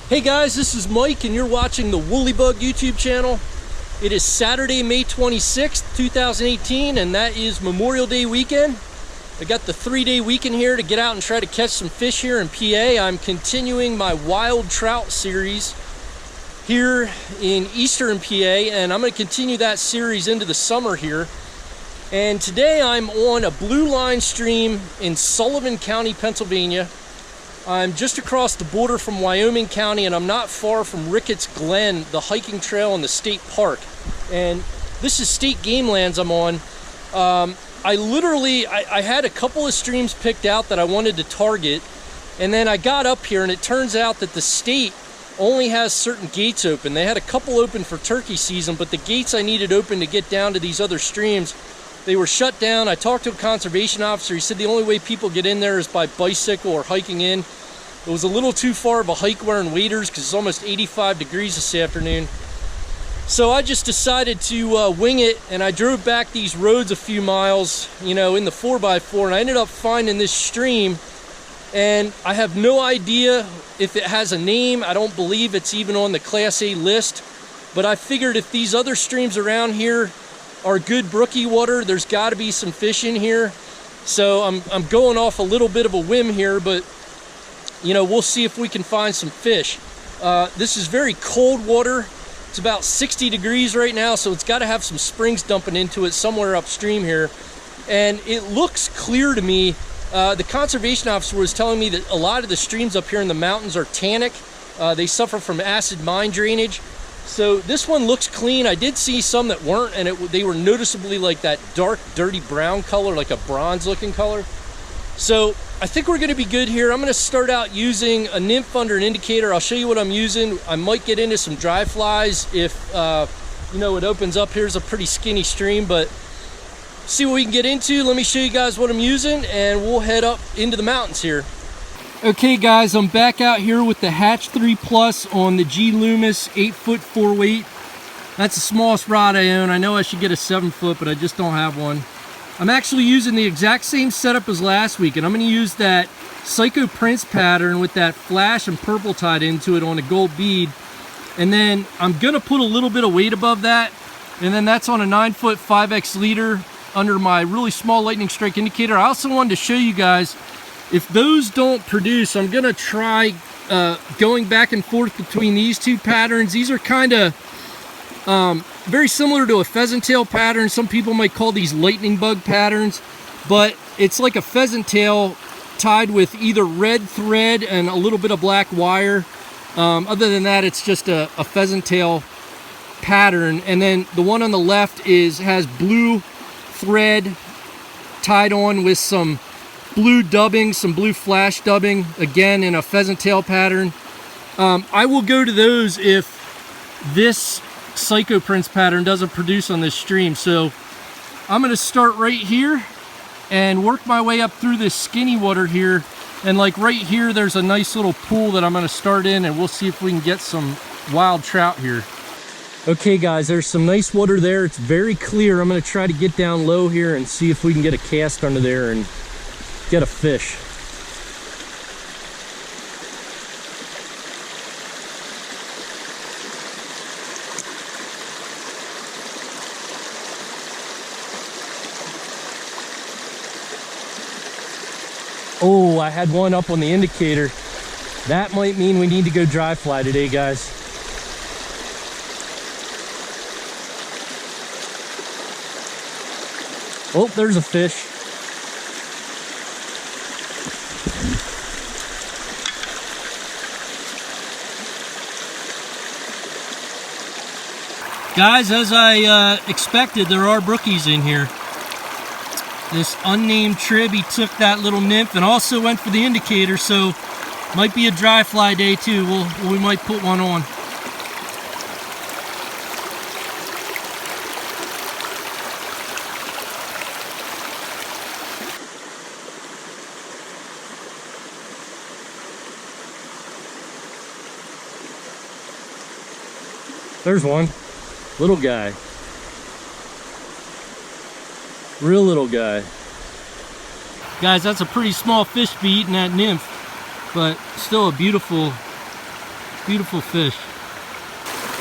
Hey guys, this is Mike and you're watching the Woolly Bug YouTube channel. It is Saturday, May 26th, 2018, and that is Memorial Day weekend. I got the 3-day weekend here to get out and try to catch some fish here in PA. I'm continuing my wild trout series here in eastern PA, and I'm going to continue that series into the summer here. And today I'm on a blue line stream in Sullivan County, Pennsylvania. I'm just across the border from Wyoming County, and I'm not far from Ricketts Glen, the hiking trail in the state park. And this is state game lands I'm on. I had a couple of streams picked out that I wanted to target, and then I got up here and it turns out that the state only has certain gates open. They had a couple open for turkey season, but the gates I needed open to get down to these other streams, they were shut down. I talked to a conservation officer. He said the only way people get in there is by bicycle or hiking in. It was a little too far of a hike wearing waders because it's almost 85 degrees this afternoon. So I just decided to wing it, and I drove back these roads a few miles, you know, in the 4x4, and I ended up finding this stream, and I have no idea if it has a name. I don't believe it's even on the Class A list, but I figured if these other streams around here are good brookie water, there's got to be some fish in here. So I'm going off a little bit of a whim here, but you know, we'll see if we can find some fish. This is very cold water. It's about 60 degrees right now, so it's got to have some springs dumping into it somewhere upstream here. And it looks clear to me. The conservation officer was telling me that a lot of the streams up here in the mountains are tannic. They suffer from acid mine drainage. So this one looks clean. I did see some that weren't, and they were noticeably like that dark, dirty brown color, like a bronze looking color. So I think we're going to be good here. I'm going to start out using a nymph under an indicator. I'll show you what I'm using. I might get into some dry flies if, you know, it opens up. Here's a pretty skinny stream, but see what we can get into. Let me show you guys what I'm using, and we'll head up into the mountains here. Okay guys, I'm back out here with the Hatch 3 Plus on the G Loomis 8-foot 4-weight. That's the smallest rod I own. I know I should get a 7-foot, but I just don't have one. I'm actually using the exact same setup as last week, and I'm going to use that Psycho Prince pattern with that flash and purple tied into it on a gold bead. And then I'm going to put a little bit of weight above that, and then that's on a 9-foot 5X leader under my really small lightning strike indicator. I also wanted to show you guys, if those don't produce, I'm going to try going back and forth between these two patterns. These are kind of very similar to a pheasant tail pattern. Some people might call these lightning bug patterns, but it's like a pheasant tail tied with either red thread and a little bit of black wire. Other than that, it's just a pheasant tail pattern. And then the one on the left has blue thread tied on with some blue dubbing, some blue flash dubbing, again in a pheasant tail pattern. I will go to those if this Psycho Prince pattern doesn't produce on this stream. So I'm going to start right here and work my way up through this skinny water here, and like right here there's a nice little pool that I'm going to start in, and we'll see if we can get some wild trout here. Okay guys, there's some nice water there. It's very clear. I'm going to try to get down low here and see if we can get a cast under there and get a fish. Oh, I had one up on the indicator. That might mean we need to go dry fly today, guys. Oh, there's a fish. Guys, as I expected, there are brookies in here. This unnamed trib, he took that little nymph and also went for the indicator, so might be a dry fly day too. We might put one on. There's one. Little guy. Real little guy. Guys, that's a pretty small fish to be eating that nymph, but still a beautiful Beautiful fish.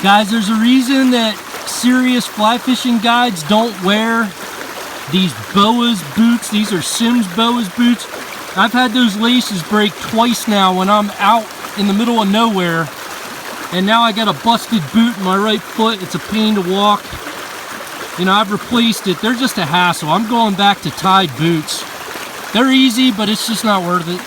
Guys, there's a reason that serious fly fishing guides don't wear these Boas boots. These are Simms Boas boots. I've had those laces break twice now when I'm out in the middle of nowhere, and now I got a busted boot in my right foot. It's a pain to walk. You know, I've replaced it. They're just a hassle. I'm going back to Tide boots. They're easy, but it's just not worth it.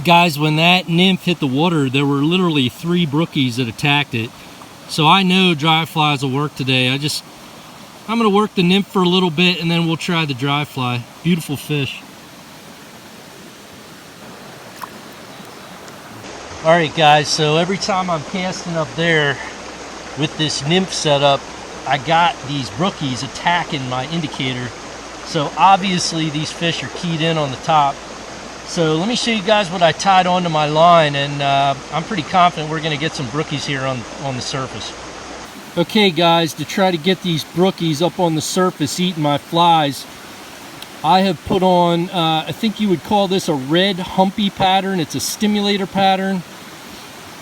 Guys, when that nymph hit the water, there were literally 3 brookies that attacked it. So I know dry flies will work today. I'm gonna work the nymph for a little bit and then we'll try the dry fly. Beautiful fish. All right guys, so every time I'm casting up there with this nymph setup, I got these brookies attacking my indicator. So obviously these fish are keyed in on the top. So let me show you guys what I tied onto my line, and I'm pretty confident we're gonna get some brookies here on the surface. Okay guys, to try to get these brookies up on the surface eating my flies, I have put on, I think you would call this a red humpy pattern. It's a stimulator pattern.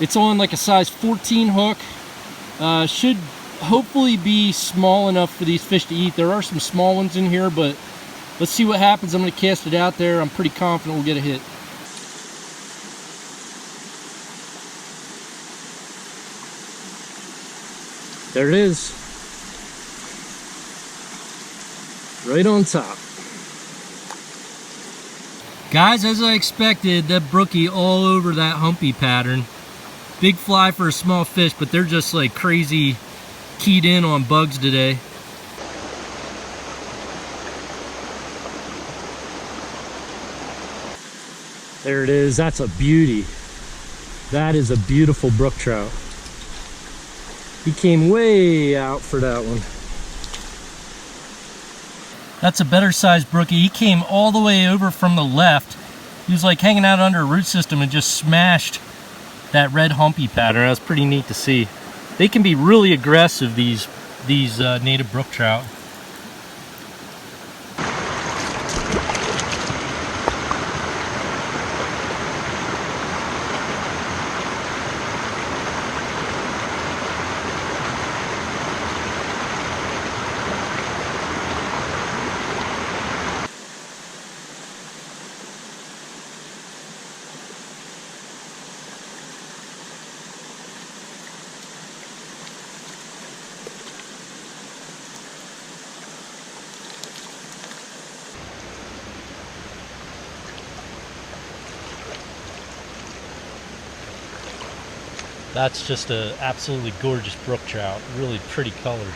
It's on like a size 14 hook. Should hopefully be small enough for these fish to eat. There are some small ones in here, but let's see what happens. I'm going to cast it out there. I'm pretty confident we'll get a hit. There it is. Right on top. Guys, as I expected, that brookie all over that humpy pattern. Big fly for a small fish, but they're just like crazy keyed in on bugs today. There it is. That's a beauty. That is a beautiful brook trout. He came way out for that one. That's a better sized brookie. He came all the way over from the left. He was like hanging out under a root system and just smashed that red humpy pattern. That was pretty neat to see. They can be really aggressive, these native brook trout. That's just a absolutely gorgeous brook trout. Really pretty colors.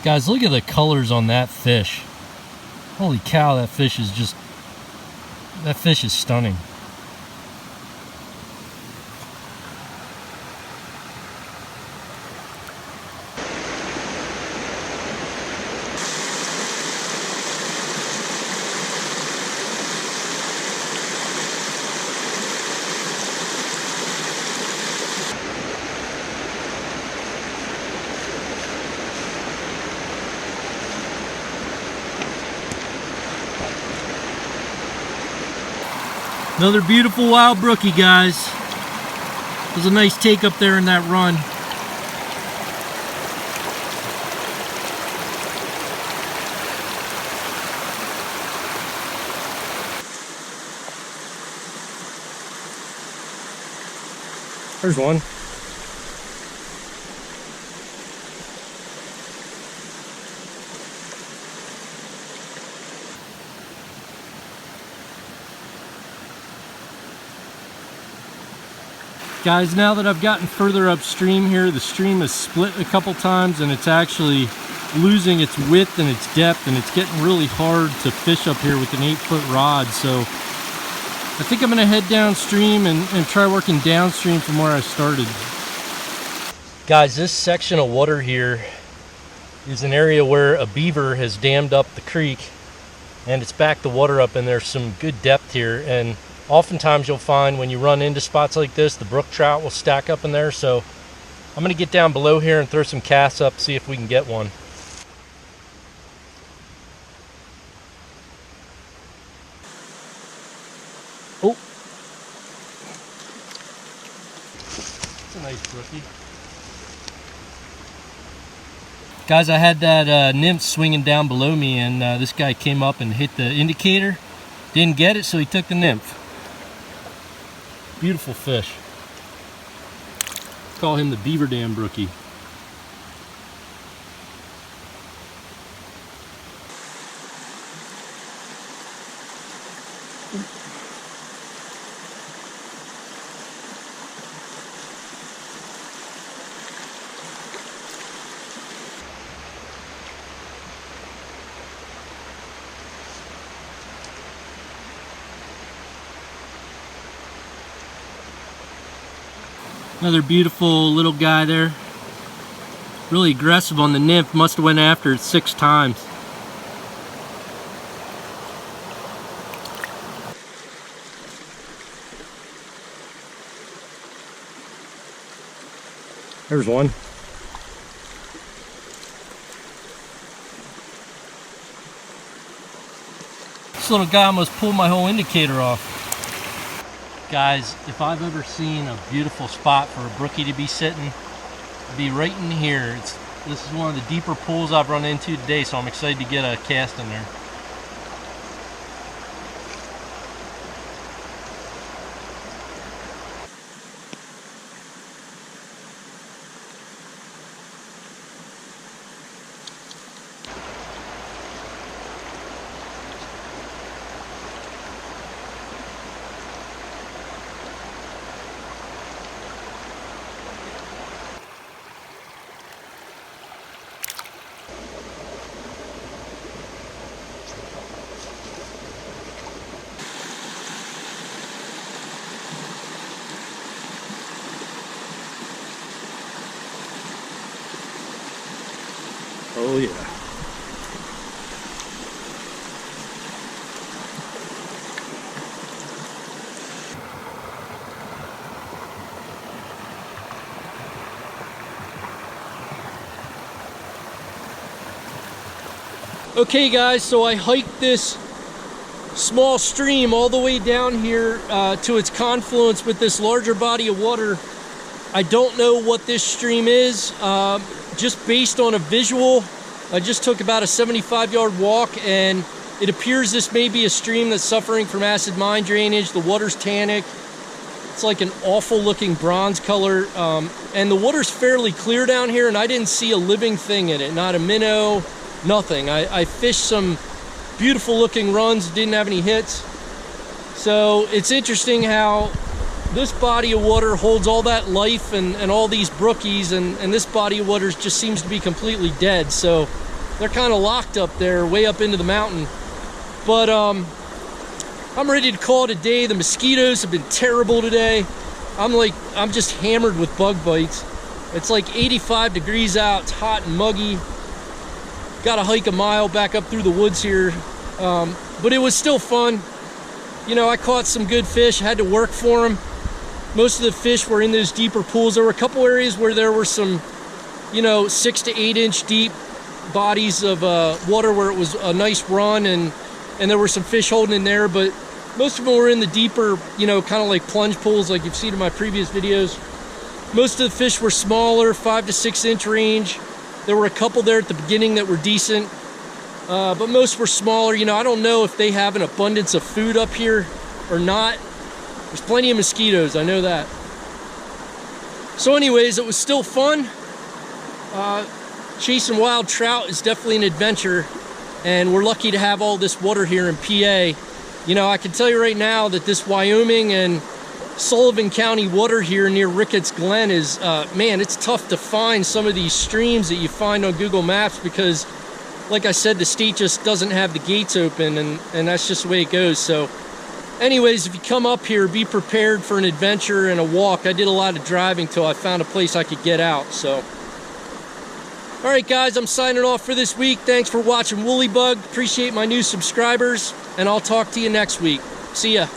Guys, look at the colors on that fish. Holy cow, that fish is stunning. Another beautiful wild brookie, guys. It was a nice take up there in that run. There's one. Guys, now that I've gotten further upstream here, the stream has split a couple times and it's actually losing its width and its depth, and it's getting really hard to fish up here with an 8-foot rod. So I think I'm going to head downstream and try working downstream from where I started. Guys, this section of water here is an area where a beaver has dammed up the creek and it's backed the water up, and there's some good depth here. And Oftentimes you'll find when you run into spots like this, the brook trout will stack up in there. So I'm going to get down below here and throw some casts up, see if we can get one. Oh, it's a nice brookie. Guys, I had that nymph swinging down below me, and this guy came up and hit the indicator. Didn't get it, so he took the nymph. Beautiful fish. Call him the Beaver Dam brookie. Another beautiful little guy there. Really aggressive on the nymph. Must have went after it 6 times. There's one. This little guy almost pulled my whole indicator off. Guys, if I've ever seen a beautiful spot for a brookie to be sitting, it'd be right in here. This is one of the deeper pools I've run into today, so I'm excited to get a cast in there. Oh yeah. Okay guys, so I hiked this small stream all the way down here to its confluence with this larger body of water. I don't know what this stream is. Just based on a visual, I just took about a 75-yard walk, and it appears this may be a stream that's suffering from acid mine drainage. The water's tannic. It's like an awful looking bronze color, and the water's fairly clear down here, and I didn't see a living thing in it, not a minnow, nothing. I fished some beautiful looking runs, didn't have any hits. So it's interesting how this body of water holds all that life and all these brookies, and this body of water just seems to be completely dead. So they're kind of locked up there way up into the mountain. But I'm ready to call it a day. The mosquitoes have been terrible today. I'm just hammered with bug bites. It's like 85 degrees out. It's hot and muggy. Got to hike a mile back up through the woods here. But it was still fun. You know, I caught some good fish, had to work for them. Most of the fish were in those deeper pools. There were a couple areas where there were some, 6 to 8 inch deep bodies of water where it was a nice run, and there were some fish holding in there, but most of them were in the deeper, kind of like plunge pools like you've seen in my previous videos. Most of the fish were smaller, 5 to 6 inch range. There were a couple there at the beginning that were decent, but most were smaller. I don't know if they have an abundance of food up here or not. There's plenty of mosquitoes, I know that. So anyways, it was still fun. Chasing wild trout is definitely an adventure, and we're lucky to have all this water here in PA. I can tell you right now that this Wyoming and Sullivan County water here near Ricketts Glen is, man, it's tough to find some of these streams that you find on Google Maps because, like I said, the state just doesn't have the gates open, and that's just the way it goes. So anyways, if you come up here, be prepared for an adventure and a walk. I did a lot of driving till I found a place I could get out. So, all right, guys, I'm signing off for this week. Thanks for watching Woolly Bug. Appreciate my new subscribers, and I'll talk to you next week. See ya.